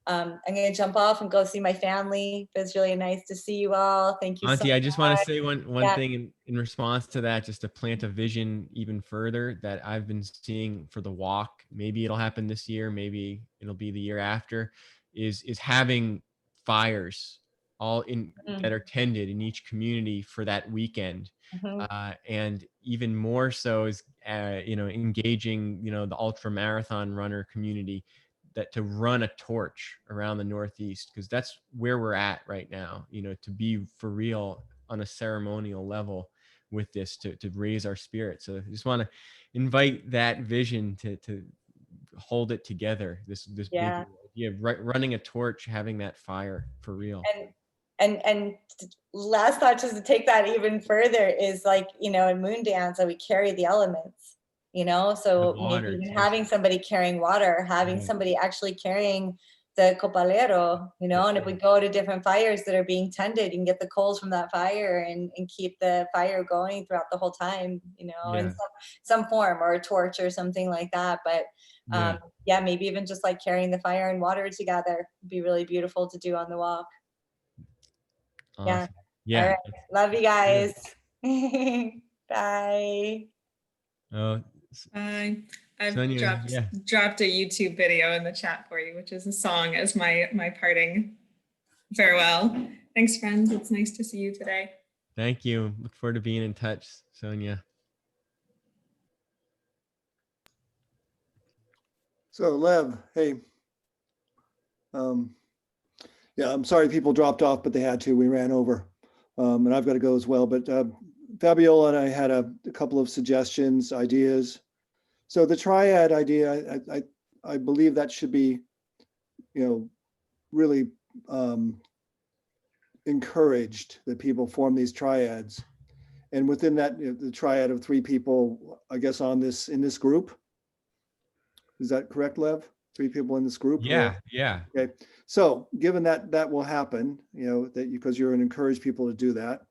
I'm gonna jump off and go see my family. It's really nice to see you all. Thank you so Auntie, much. I just want to say one Yeah. thing in response to that, just to plant a vision even further that I've been seeing for the walk. Maybe it'll happen this year, maybe it'll be the year after, is having fires all in that are tended in each community for that weekend. And even more so is you know, engaging, you know, the ultra marathon runner community, that to run a torch around the Northeast, because that's where we're at right now, you know, to be for real on a ceremonial level with this, to raise our spirit. So I just want to invite that vision to hold it together, this big idea of running a torch, having that fire for real. And last thought, just to take that even further, is like, you know, in Moondance, we carry the elements, you know, so maybe even having somebody carrying water, having somebody actually carrying the copalero, you know. And if we go to different fires that are being tended, you can get the coals from that fire and keep the fire going throughout the whole time, you know, in some form, or a torch or something like that. But yeah, maybe even just like carrying the fire and water together would be really beautiful to do on the walk. Awesome. All right. Love you guys. Bye. Oh, I've Sonia, dropped a YouTube video in the chat for you, which is a song as my parting farewell. Thanks, friends. It's nice to see you today. Thank you. Look forward to being in touch, Sonia. So Lev, hey. Yeah, I'm sorry people dropped off, but they had to. We ran over, and I've got to go as well. But Fabiola and I had a couple of suggestions, ideas. So the triad idea, I believe that should be, you know, really encouraged, that people form these triads, and within that, you know, the triad of 3 people, I guess, in this group. Is that correct, Lev? 3 people in this group? Yeah. Okay. So given that will happen, you know, that because you're going to encourage people to do that,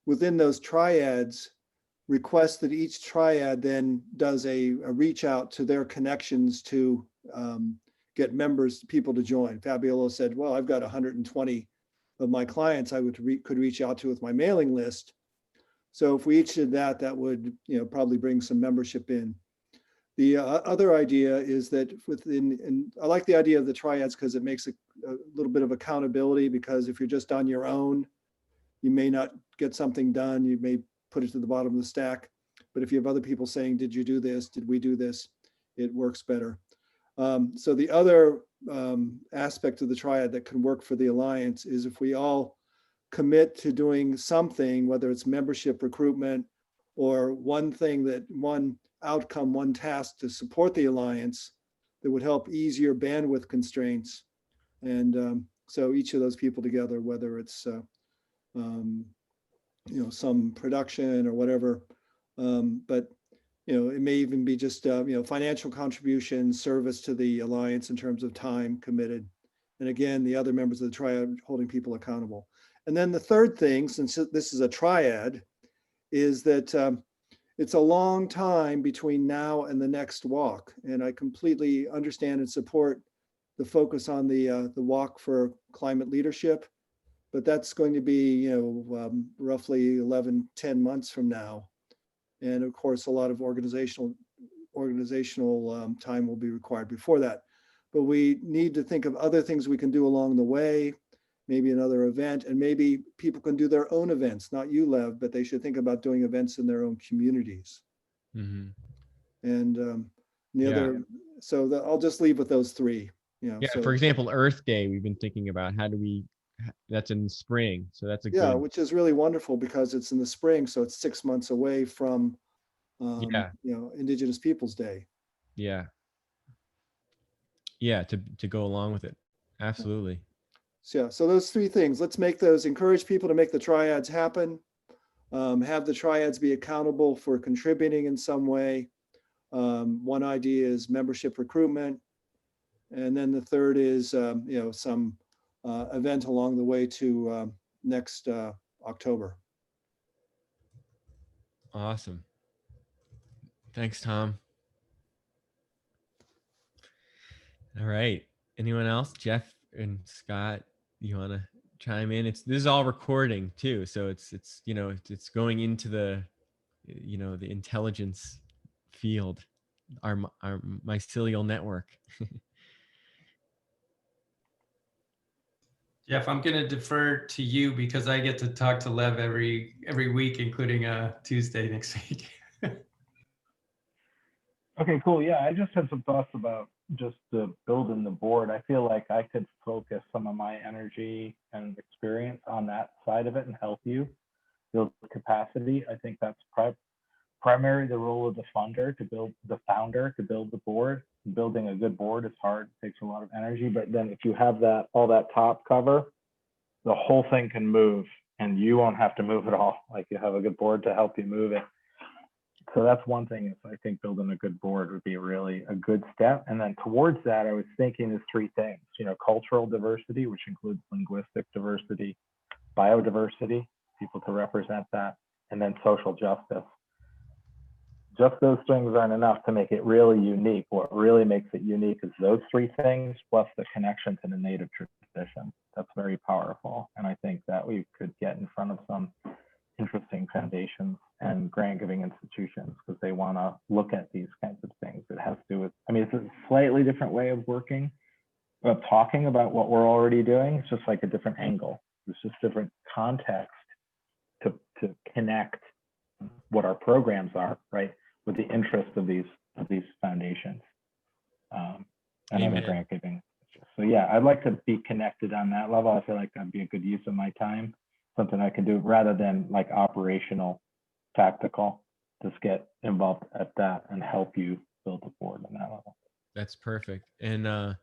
within those triads, request that each triad then does a reach out to their connections to get people to join. Fabiola said, well, I've got 120 of my clients I could reach out to with my mailing list. So if we each did that, that would, you know, probably bring some membership in. The other idea is that and I like the idea of the triads because it makes a little bit of accountability, because if you're just on your own, you may not get something done. You may put it to the bottom of the stack. But if you have other people saying, did you do this? Did we do this? It works better. So the other aspect of the triad that can work for the Alliance is if we all commit to doing something, whether it's membership recruitment or one outcome, one task to support the Alliance that would help ease your bandwidth constraints. And so each of those people together, whether it's some production or whatever, but it may even be just financial contribution, service to the Alliance in terms of time committed, and again, the other members of the triad holding people accountable. And then the third thing, since this is a triad, is that it's a long time between now and the next walk, and I completely understand and support the focus on the walk for climate leadership, but that's going to be roughly 10 months from now. And of course, a lot of organizational time will be required before that. But we need to think of other things we can do along the way, maybe another event, and maybe people can do their own events, not you, Lev, but they should think about doing events in their own communities. Mm-hmm. And I'll just leave with those three. For example, Earth Day, we've been thinking about that's in spring. So that's good. Which is really wonderful because it's in the spring. So it's 6 months away from, Indigenous Peoples Day. Yeah. To go along with it. Absolutely. So those three things, let's encourage people to make the triads happen. Have the triads be accountable for contributing in some way. One idea is membership recruitment. And then the third is, some event along the way to next October. Awesome. Thanks, Tom. All right. Anyone else? Jeff and Scott, you want to chime in? This is all recording too, so it's going into the the intelligence field, our mycelial network. Jeff, I'm going to defer to you because I get to talk to Lev every week, including Tuesday next week. Okay, cool. Yeah, I just had some thoughts about just building the board. I feel like I could focus some of my energy and experience on that side of it and help you build capacity. I think that's primarily the role of the founder to build the board. Building a good board is hard, takes a lot of energy, but then if you have all that top cover, the whole thing can move and you won't have to move at all. Like you have a good board to help you move it. So that's one thing is I think building a good board would be really a good step. And then towards that, I was thinking there's three things, cultural diversity, which includes linguistic diversity, biodiversity, people to represent that, and then social justice. Just those things aren't enough to make it really unique. What really makes it unique is those three things plus the connection to the native tradition. That's very powerful. And I think that we could get in front of some interesting foundations and grant giving institutions because they want to look at these kinds of things. It has to do with, it's a slightly different way of working, of talking about what we're already doing. It's just like a different angle. It's just different context to connect what our programs are, right, with the interest of these foundations and other grant giving. So yeah, I'd like to be connected on that level. I feel like that'd be a good use of my time, something I can do rather than like operational, tactical. Just get involved at that and help you build a board on that level. That's perfect. And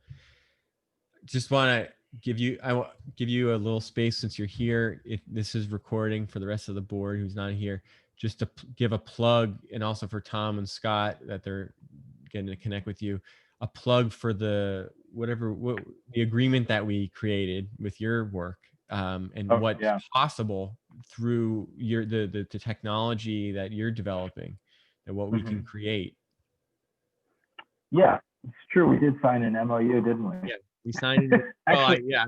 just want to give you a little space since you're here. If this is recording for the rest of the board who's not here, just to give a plug, and also for Tom and Scott that they're getting to connect with you, a plug for the agreement that we created with your work, and what's possible through the technology that you're developing and what we can create. Yeah, it's true. We did sign an MOU, didn't we? Yeah, we signed it.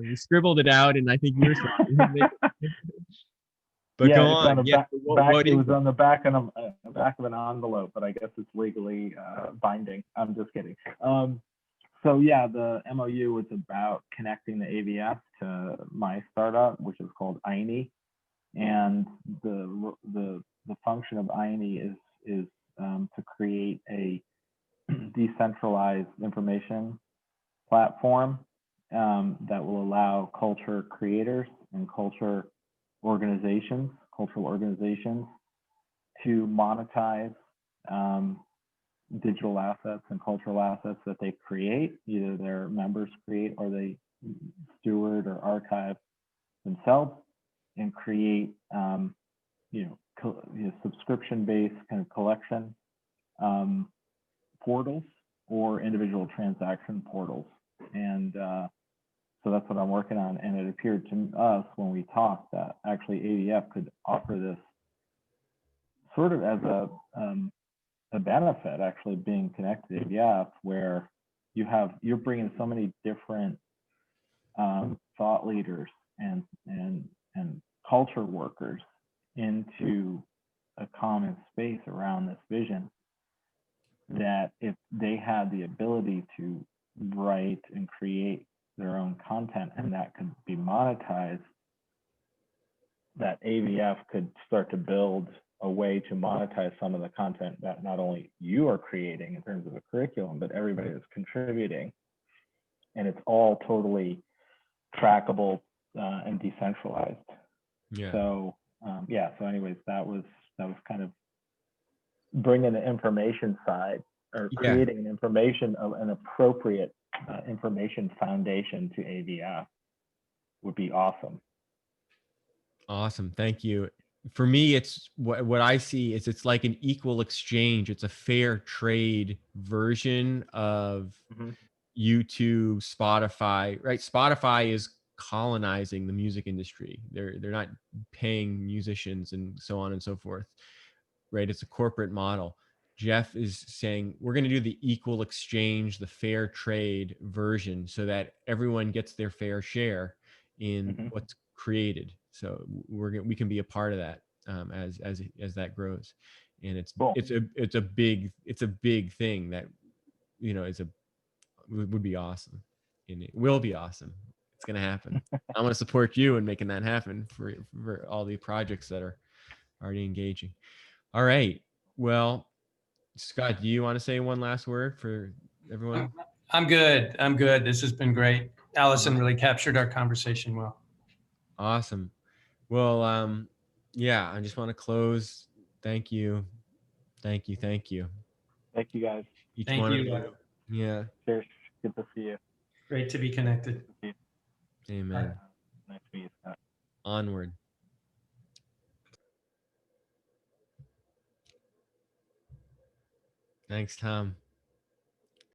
We scribbled it out, and I think you were signed. But yeah, go on. It was on the back of an envelope, but I guess it's legally binding. I'm just kidding. So yeah, the MOU was about connecting the AVS to my startup, which is called INI, and the function of INI is to create a decentralized information platform that will allow culture creators and culture organizations, cultural organizations, to monetize digital assets and cultural assets that they create, either their members create or they steward or archive themselves, and create subscription-based kind of collection portals or individual transaction portals. And so that's what I'm working on. And it appeared to us when we talked that actually AVF could offer this sort of as a benefit, actually being connected to AVF, where you're bringing so many different thought leaders and culture workers into a common space around this vision, that if they had the ability to write and create their own content and that could be monetized, that AVF could start to build a way to monetize some of the content that not only you are creating in terms of a curriculum, but everybody is contributing. And it's all totally trackable and decentralized. Yeah. So so anyways, that was kind of bringing the information side, or creating an appropriate information foundation to AVF would be awesome. Awesome. Thank you. For me, it's what I see is it's like an equal exchange. It's a fair trade version of YouTube, Spotify, right? Spotify is colonizing the music industry. They're not paying musicians and so on and so forth, right? It's a corporate model. Jeff is saying we're going to do the equal exchange, the fair trade version, so that everyone gets their fair share in what's created. So we can be a part of that as that grows, and it's a big thing that would be awesome, and it will be awesome. It's going to happen. I'm going to support you in making that happen for all the projects that are already engaging. All right. Well, Scott, do you want to say one last word for everyone? I'm good. This has been great. Allison really captured our conversation well. Awesome. Well, I just want to close. Thank you. Thank you. Thank you, guys. Thank you. Yeah. Cheers. Good to see you. Great to be connected. Amen. Nice to meet you, Scott. Onward. Thanks, Tom.